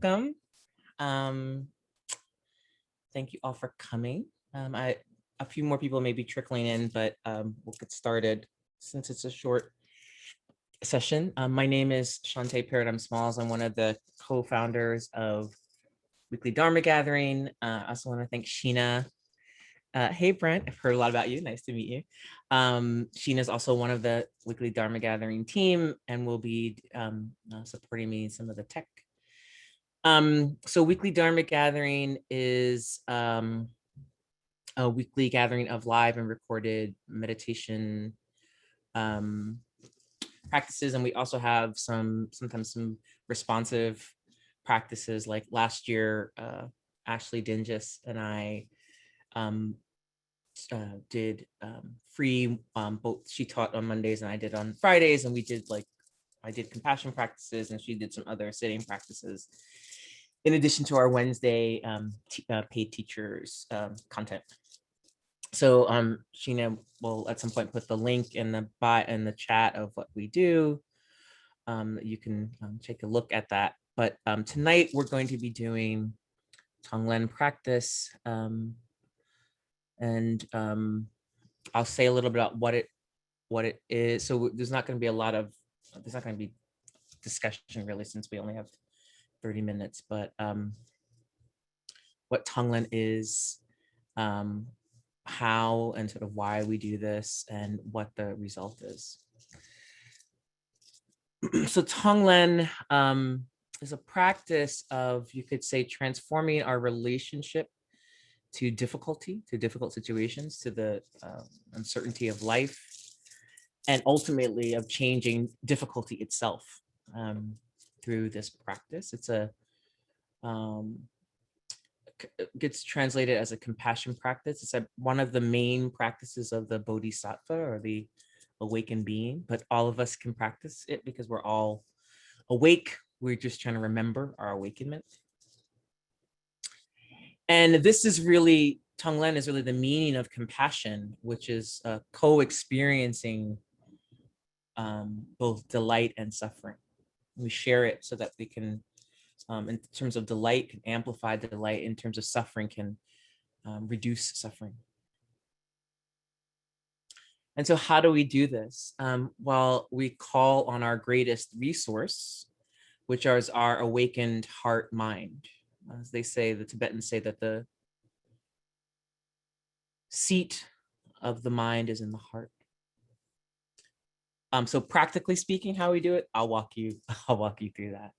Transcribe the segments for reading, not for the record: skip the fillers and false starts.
welcome. Um, Thank you all for coming. A few more people may be trickling in, but we'll get started since it's a short session. My name is Shanté Paradigm Smalls. I'm one of the co-founders of Weekly Dharma Gathering. I also want to thank Sheena. Hey, Brent, I've heard a lot about you. Nice to meet you. Sheena is also one of the Weekly Dharma Gathering team and will be supporting me in some of the tech. So Weekly Dharma Gathering is a weekly gathering of live and recorded meditation practices. And we also have sometimes some responsive practices. Like last year, Ashley Dingus and I did free, both she taught on Mondays and I did on Fridays. And we did I did compassion practices and she did some other sitting practices in addition to our Wednesday paid teachers content. So Sheena will at some point put the link in the chat of what we do. You can take a look at that. But tonight we're going to be doing Tonglen practice. And I'll say a little bit about what it is. So there's not going to be discussion really, since we only have 30 minutes, but what Tonglen is, how and sort of why we do this, and what the result is. So Tonglen is a practice of, you could say, transforming our relationship to difficult situations, to the uncertainty of life, and ultimately of changing difficulty itself through this practice. It's gets translated as a compassion practice. It's one of the main practices of the bodhisattva, or the awakened being, but all of us can practice it because we're all awake. We're just trying to remember our awakenment. And this is really, Tonglen is really the meaning of compassion, which is co-experiencing both delight and suffering. We share it so that we can, in terms of delight, can amplify the delight. In terms of suffering, can reduce suffering. And so how do we do this? Well, we call on our greatest resource, which is our awakened heart mind. As they say, the Tibetans say that the seat of the mind is in the heart. So practically speaking, how we do it, I'll walk you through that.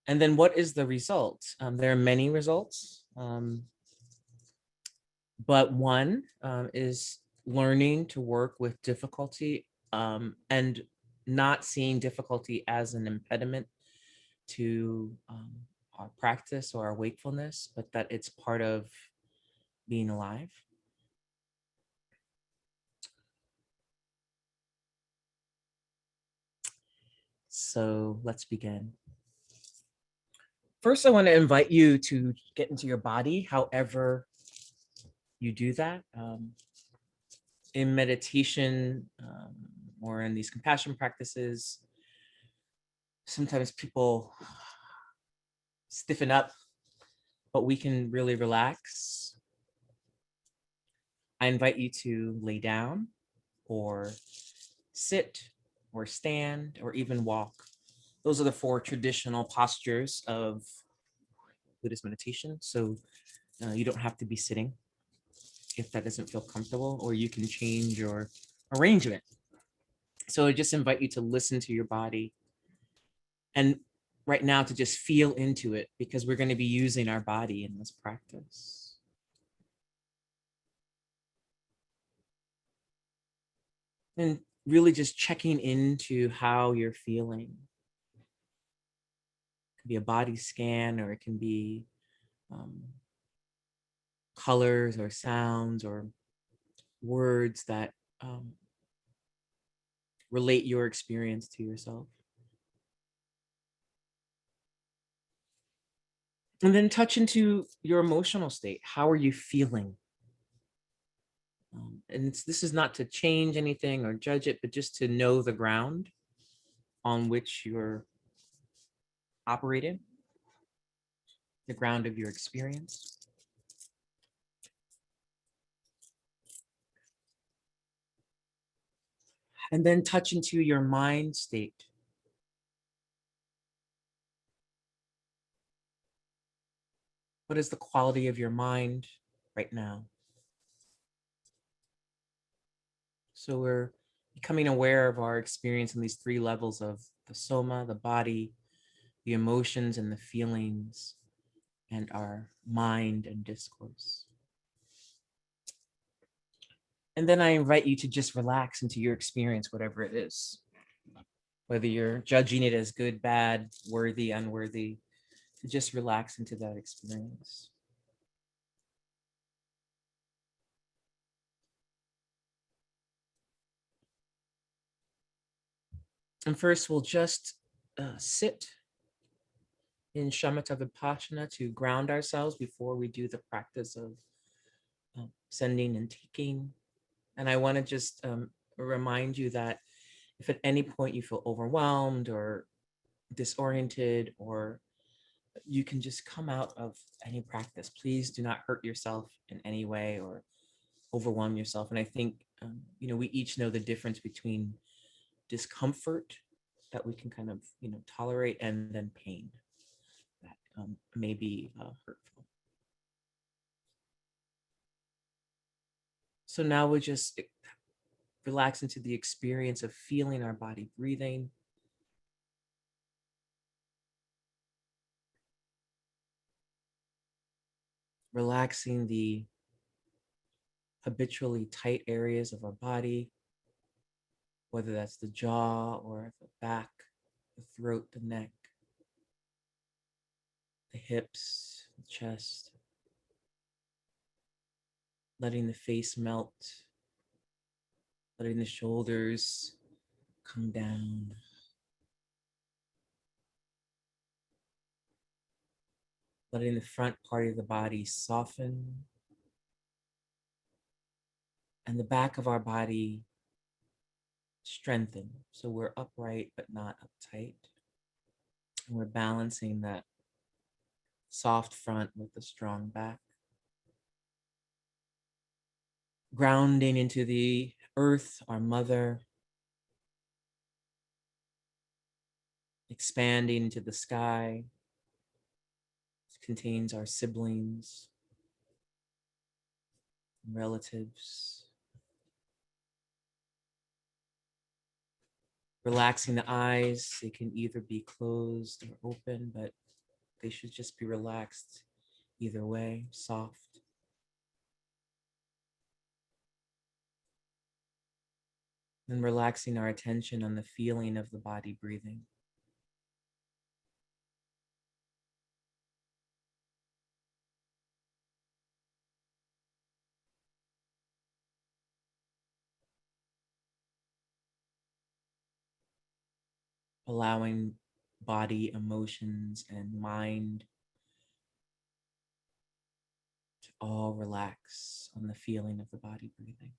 And then what is the result? There are many results, but one is learning to work with difficulty and not seeing difficulty as an impediment to our practice or our wakefulness, but that it's part of being alive. So let's begin. First, I want to invite you to get into your body, however you do that. In meditation or in these compassion practices, sometimes people stiffen up, but we can really relax. I invite you to lay down or sit or stand or even walk. Those are the 4 traditional postures of Buddhist meditation. So you don't have to be sitting if that doesn't feel comfortable, or you can change your arrangement. So I just invite you to listen to your body, and right now to just feel into it, because we're going to be using our body in this practice. And really just checking into how you're feeling. It could be a body scan, or it can be colors or sounds or words that relate your experience to yourself. And then touch into your emotional state. How are you feeling? And this is not to change anything or judge it, but just to know the ground on which you're operating. the ground of your experience. And then touch into your mind state. What is the quality of your mind right now? So we're becoming aware of our experience in these three levels of the soma, the body, the emotions and the feelings, and our mind and discourse. And then I invite you to just relax into your experience, whatever it is. Whether you're judging it as good, bad, worthy, unworthy, to just relax into that experience. And first, we'll just sit in shamatha vipassana to ground ourselves before we do the practice of sending and taking. And I want to just remind you that if at any point you feel overwhelmed or disoriented, or you can just come out of any practice. Please do not hurt yourself in any way or overwhelm yourself. And I think, we each know the difference between discomfort that we can kind of, tolerate, and then pain that may be hurtful. So now we just relax into the experience of feeling our body breathing. Relaxing the habitually tight areas of our body, whether that's the jaw or the back, the throat, the neck, the hips, the chest. Letting the face melt, letting the shoulders come down. Letting the front part of the body soften, and the back of our body strengthen. So we're upright but not uptight. And we're balancing that soft front with the strong back. Grounding into the earth, our mother. Expanding into the sky. It contains our siblings, relatives. Relaxing the eyes. They can either be closed or open, but they should just be relaxed either way, soft. And relaxing our attention on the feeling of the body breathing. Allowing body, emotions, and mind to all relax on the feeling of the body breathing.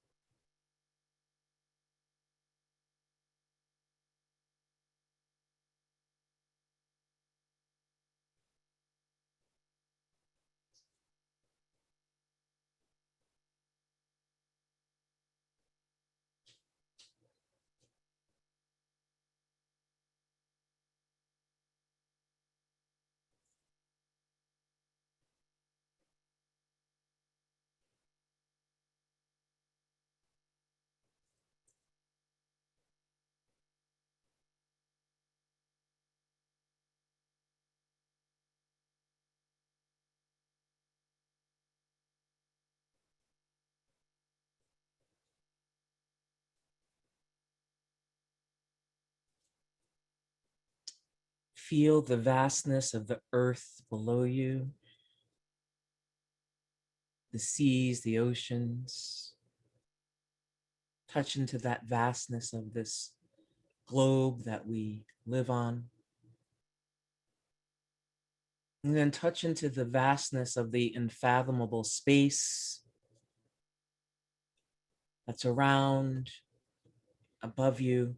Feel the vastness of the earth below you, the seas, the oceans. Touch into that vastness of this globe that we live on. And then touch into the vastness of the unfathomable space that's around, above you,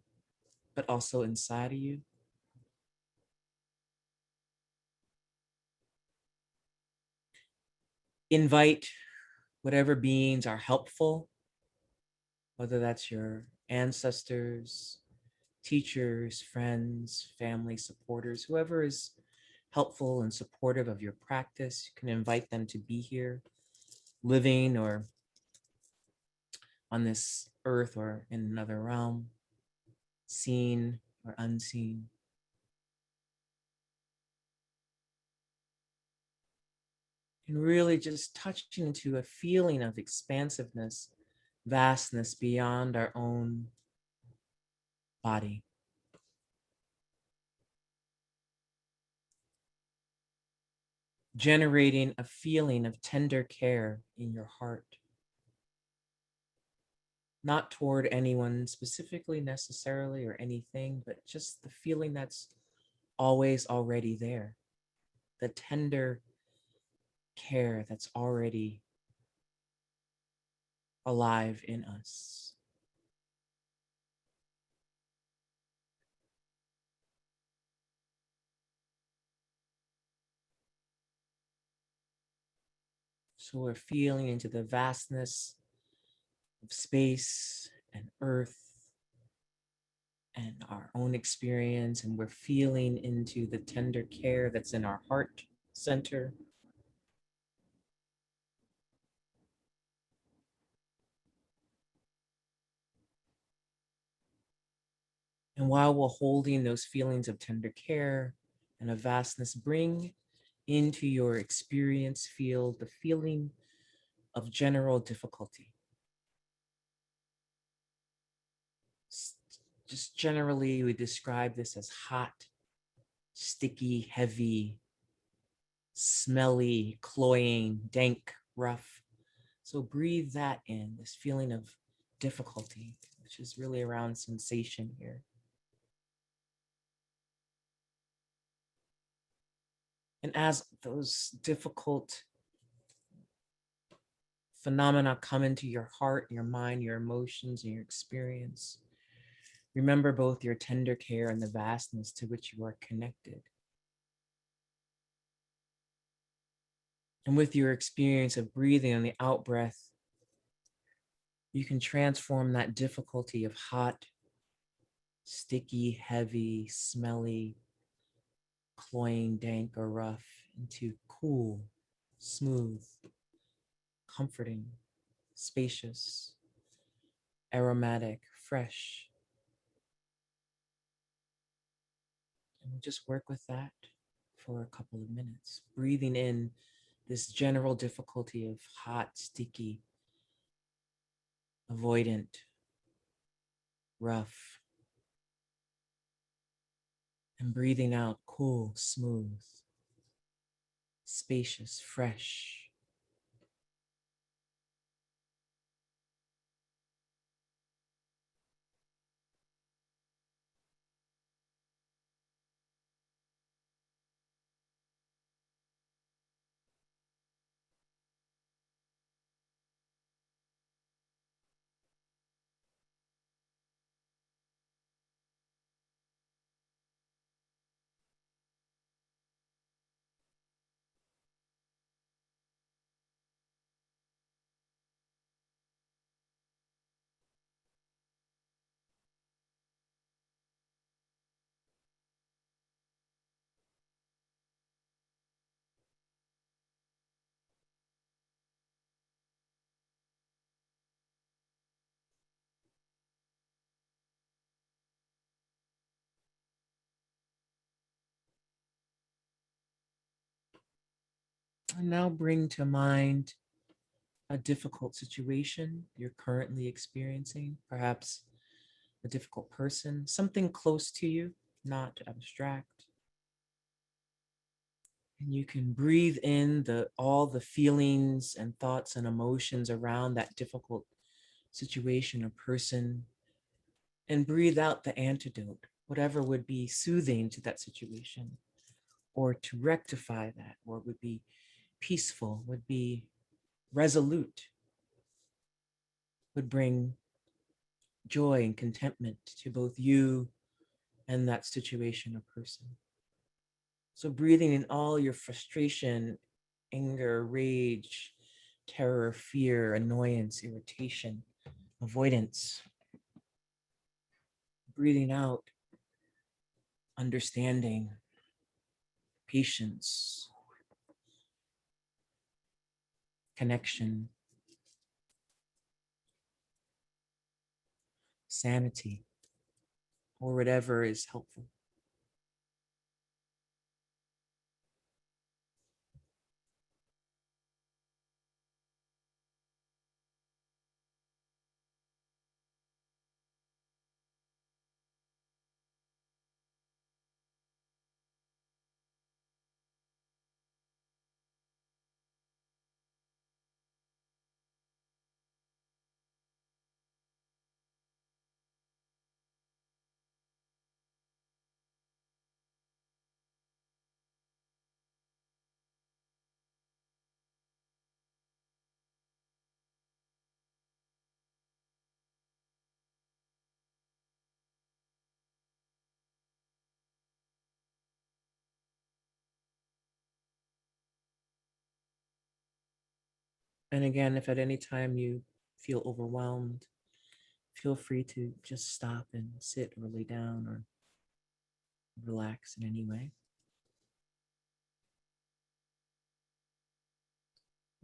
but also inside of you. invite whatever beings are helpful, whether that's your ancestors, teachers, friends, family, supporters, whoever is helpful and supportive of your practice. You can invite them to be here, living or on this earth or in another realm, seen or unseen. And really just touching into a feeling of expansiveness, vastness beyond our own body. Generating a feeling of tender care in your heart, not toward anyone specifically necessarily or anything, but just the feeling that's always already there, the tender care that's already alive in us. So we're feeling into the vastness of space and earth and our own experience, and we're feeling into the tender care that's in our heart center. And while we're holding those feelings of tender care and of vastness, bring into your experience field the feeling of general difficulty. Just generally, we describe this as hot, sticky, heavy, smelly, cloying, dank, rough. So breathe that in, this feeling of difficulty, which is really around sensation here. And as those difficult phenomena come into your heart, your mind, your emotions, and your experience, remember both your tender care and the vastness to which you are connected. And with your experience of breathing on the out breath, you can transform that difficulty of hot, sticky, heavy, smelly, cloying, dank, or rough into cool, smooth, comforting, spacious, aromatic, fresh. And we'll just work with that for a couple of minutes, breathing in this general difficulty of hot, sticky, avoidant, rough, and breathing out cool, smooth, spacious, fresh. And now bring to mind a difficult situation you're currently experiencing, perhaps a difficult person, something close to you, not abstract. And you can breathe in all the feelings and thoughts and emotions around that difficult situation or person, and breathe out the antidote, whatever would be soothing to that situation, or to rectify that, or would be peaceful, would be resolute, would bring joy and contentment to both you and that situation or person. So breathing in all your frustration, anger, rage, terror, fear, annoyance, irritation, avoidance. Breathing out, understanding, patience, connection, sanity, or whatever is helpful. And again, if at any time you feel overwhelmed, feel free to just stop and sit or lay down or relax in any way.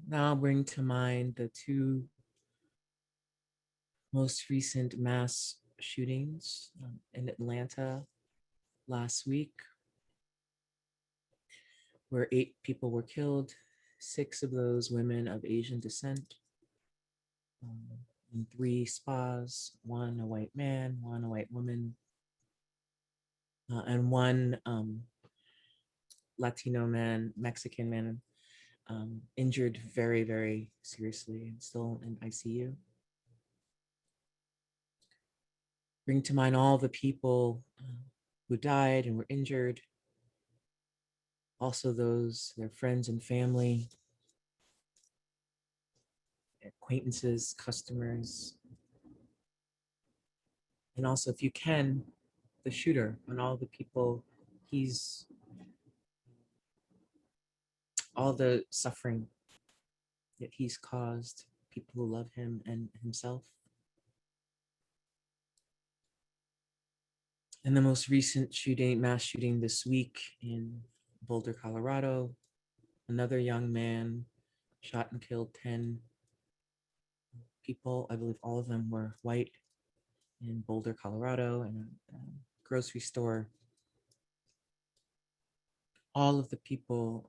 Now bring to mind the two most recent mass shootings in Atlanta last week, where 8 people were killed, 6 of those women of Asian descent, in 3 spas, one a white man, one a white woman, and one Latino man, Mexican man, injured very, very seriously and still in ICU. Bring to mind all the people who died and were injured, also those, their friends and family, acquaintances, customers, and also, if you can, the shooter and all the people all the suffering that he's caused, people who love him and himself. And the most recent mass shooting this week in Boulder, Colorado, another young man shot and killed 10 people. I believe all of them were white, in Boulder, Colorado, in a grocery store. All of the people,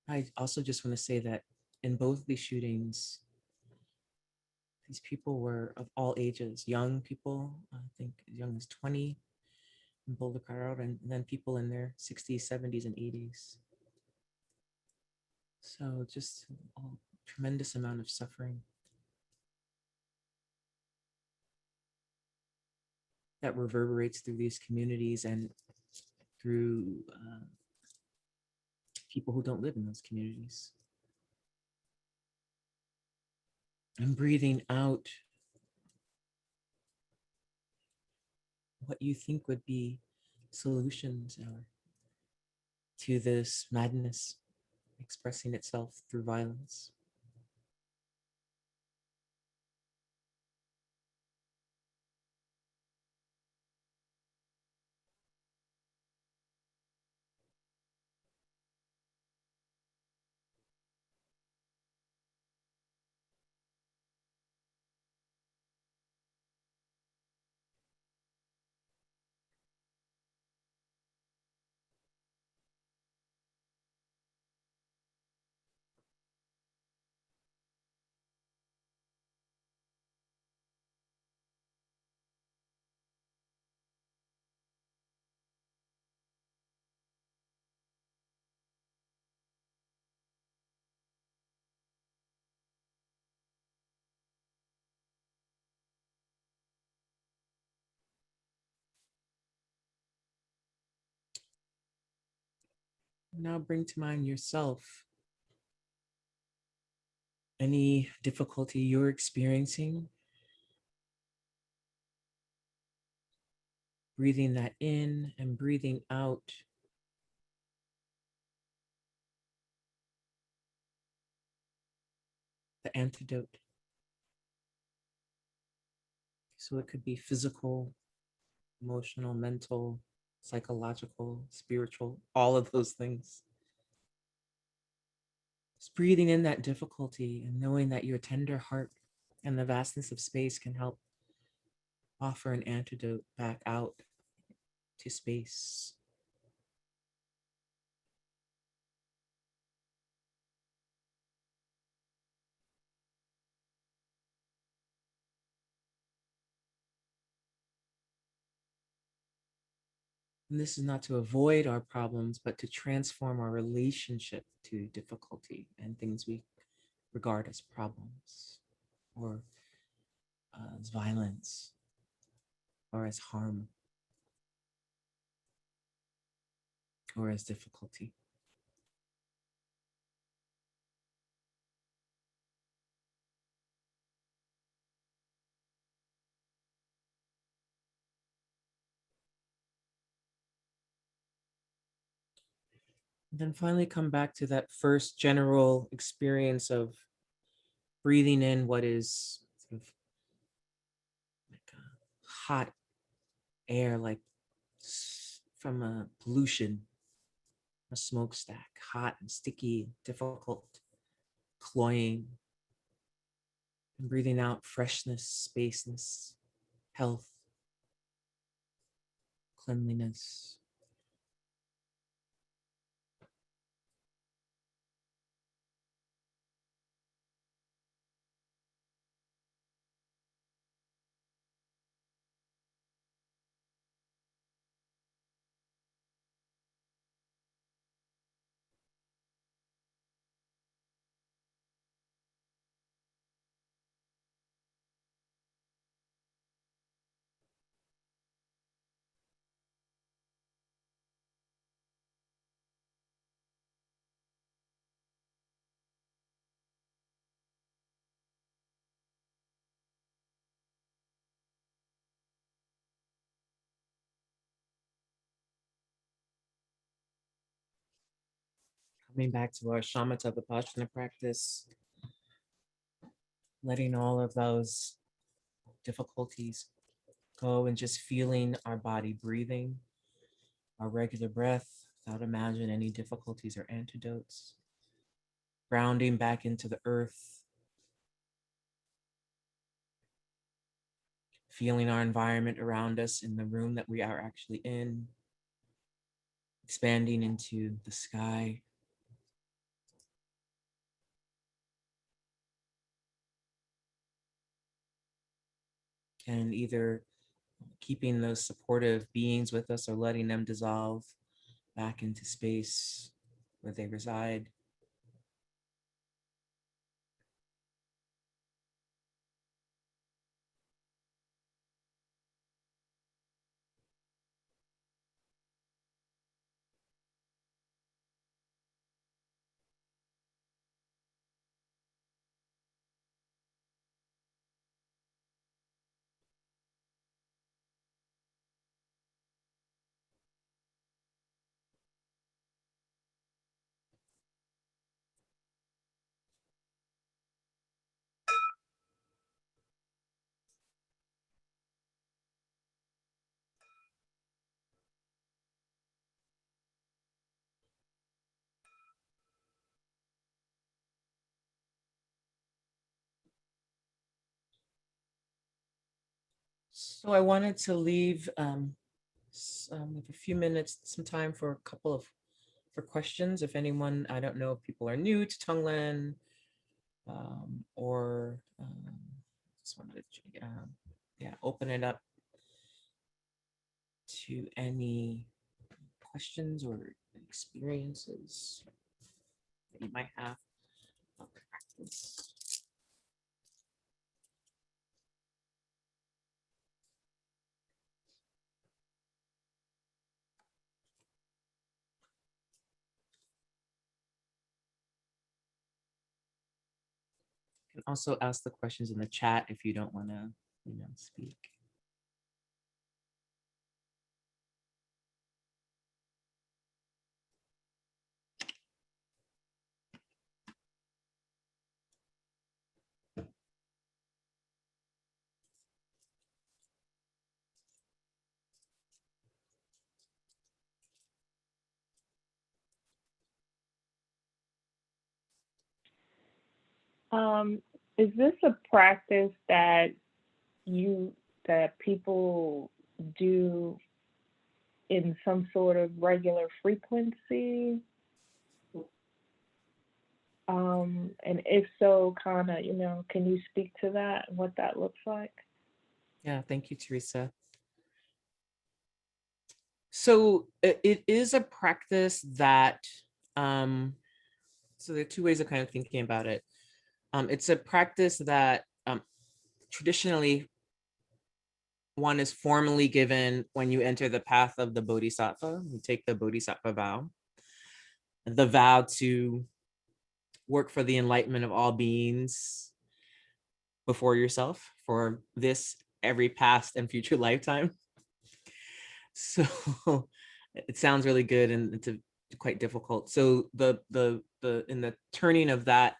I also just want to say that in both of these shootings, these people were of all ages, young people, I think as young as 20 in Boulder, Colorado, and then people in their 60s, 70s, and 80s. So just a tremendous amount of suffering that reverberates through these communities and through people who don't live in those communities. And breathing out what you think would be solutions to this madness expressing itself through violence. Now bring to mind yourself any difficulty you're experiencing, breathing that in and breathing out. the antidote. So it could be physical, emotional, mental, psychological, spiritual, all of those things. Just breathing in that difficulty and knowing that your tender heart and the vastness of space can help offer an antidote back out to space. And this is not to avoid our problems, but to transform our relationship to difficulty and things we regard as problems or as violence or as harm or as difficulty. And then finally come back to that first general experience of breathing in what is sort of like a hot air, like from a pollution, a smokestack, hot and sticky, difficult, cloying, and breathing out freshness, spaceness, health, cleanliness. Coming back to our shamatha vipassana practice, letting all of those difficulties go and just feeling our body breathing, our regular breath, without imagining any difficulties or antidotes, grounding back into the earth, feeling our environment around us in the room that we are actually in, expanding into the sky. And either keeping those supportive beings with us or letting them dissolve back into space where they reside. So I wanted to leave with a few minutes, some time for a couple of for questions. If anyone, I don't know if people are new to Tonglen or just wanted to yeah, open it up to any questions or experiences that you might have of the practice. You can also ask the questions in the chat if you don't want to, speak. Is this a practice you that people do in some sort of regular frequency? And if so, kind of, can you speak to that and what that looks like? Yeah, thank you, Teresa. So it is a practice that, so there are two ways of kind of thinking about it. It's a practice that traditionally one is formally given when you enter the path of the Bodhisattva. You take the Bodhisattva vow, the vow to work for the enlightenment of all beings before yourself for this, every past and future lifetime. So it sounds really good and it's quite difficult. So the in the turning of that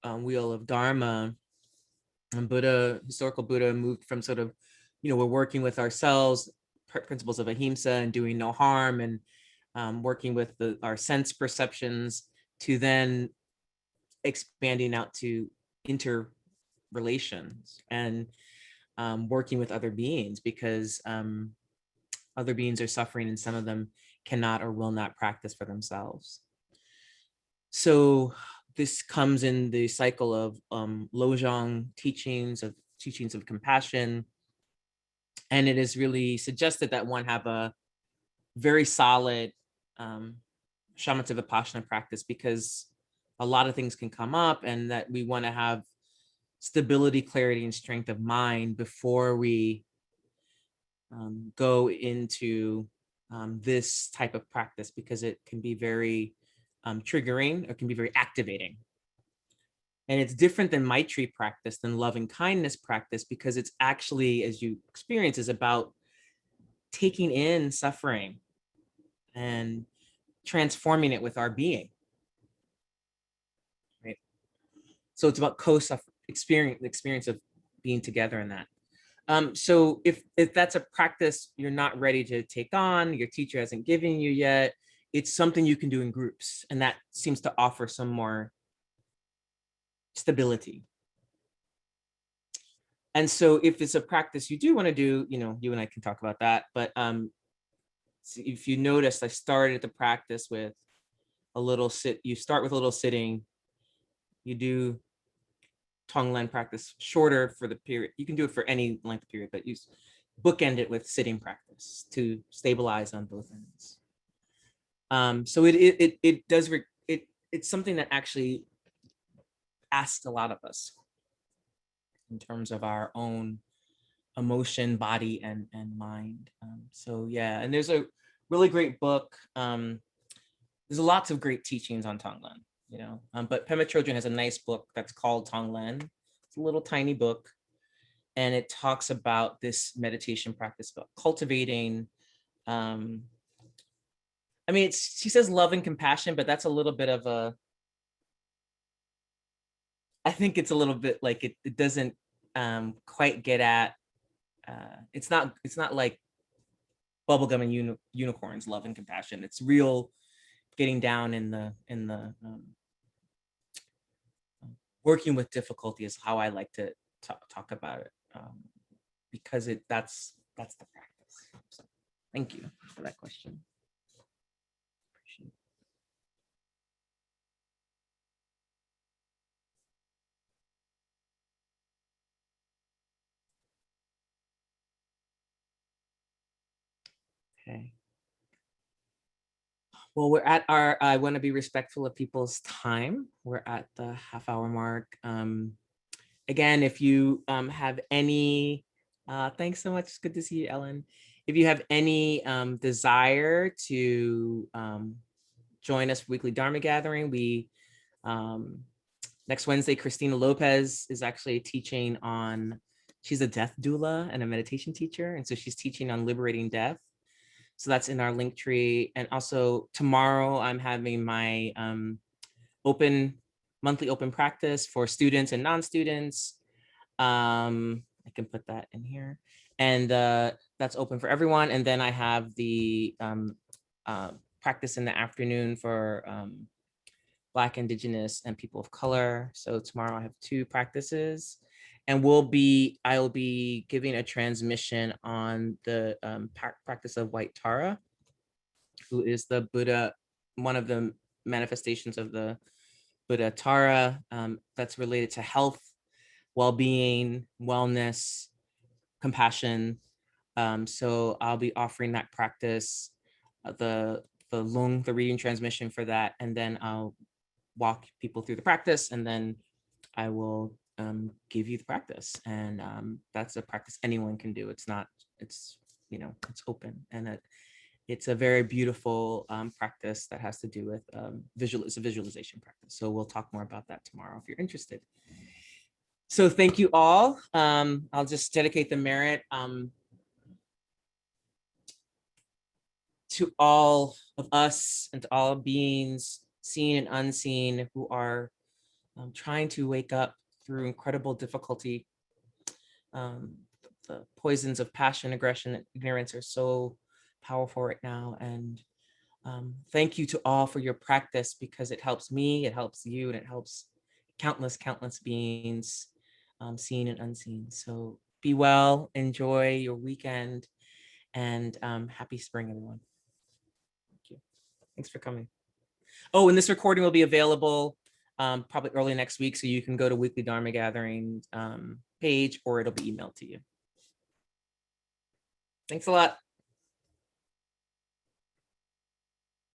wheel of Dharma, historical Buddha moved from sort of, we're working with ourselves, principles of ahimsa and doing no harm, and working with our sense perceptions, to then expanding out to interrelations and working with other beings, because other beings are suffering and some of them cannot or will not practice for themselves. So this comes in the cycle of Lojong teachings of compassion. And it is really suggested that one have a very solid shamatha vipassana practice, because a lot of things can come up, and that we want to have stability, clarity, and strength of mind before we go into this type of practice, because it can be very triggering, or can be very activating. And it's different than Maitri practice, than loving kindness practice, because it's actually, as you experience, is about taking in suffering and transforming it with our being, right? So it's about the experience of being together in that. So if that's a practice you're not ready to take on, your teacher hasn't given you yet, it's something you can do in groups, and that seems to offer some more stability. And so if it's a practice you do want to do, you and I can talk about that. But so if you notice, I started the practice with a little sit. You start with a little sitting. You do Tonglen practice shorter for the period. You can do it for any length of period, but you bookend it with sitting practice to stabilize on both ends. So it does it's something that actually asks a lot of us in terms of our own emotion, body, and mind. So yeah, and there's a really great book. There's lots of great teachings on Tonglen, but Pema Chodron has a nice book that's called Tonglen. It's a little tiny book, and it talks about this meditation practice, about cultivating. She says love and compassion, but that's a little bit of I think it's a little bit like it doesn't quite get at. It's not like bubblegum and unicorns, love and compassion. It's real getting down in the working with difficulty is how I like to talk about it, because that's the practice. So thank you for that question. Okay. Well, I want to be respectful of people's time. We're at the half-hour mark. Again, if you have any, thanks so much. It's good to see you, Ellen. If you have any desire to join us for weekly Dharma gathering, we next Wednesday, Christina Lopez is actually teaching on, she's a death doula and a meditation teacher. And so she's teaching on liberating death. So that's in our link tree. And also tomorrow I'm having my monthly open practice for students and non-students. I can put that in here. And that's open for everyone. And then I have the practice in the afternoon for Black, Indigenous, and people of color. So tomorrow I have 2 practices, and I will be giving a transmission on the practice of White Tara, who is the Buddha, one of the manifestations of the Buddha Tara, that's related to health, well-being, wellness, compassion. So I'll be offering that practice, the reading transmission for that, and then I'll walk people through the practice, and then I will give you the practice. And that's a practice anyone can do. It's not, it's, it's open, and it's a very beautiful practice that has to do with it's a visualization practice. So we'll talk more about that tomorrow if you're interested. So thank you all. I'll just dedicate the merit to all of us and to all beings, seen and unseen, who are trying to wake up through incredible difficulty. The poisons of passion, aggression, and ignorance are so powerful right now. And thank you to all for your practice, because it helps me, it helps you, and it helps countless, countless beings, seen and unseen. So be well, enjoy your weekend, and happy spring, everyone. Thank you. Thanks for coming. Oh, and this recording will be available probably early next week, so you can go to Weekly Dharma Gathering page, or it'll be emailed to you. Thanks a lot.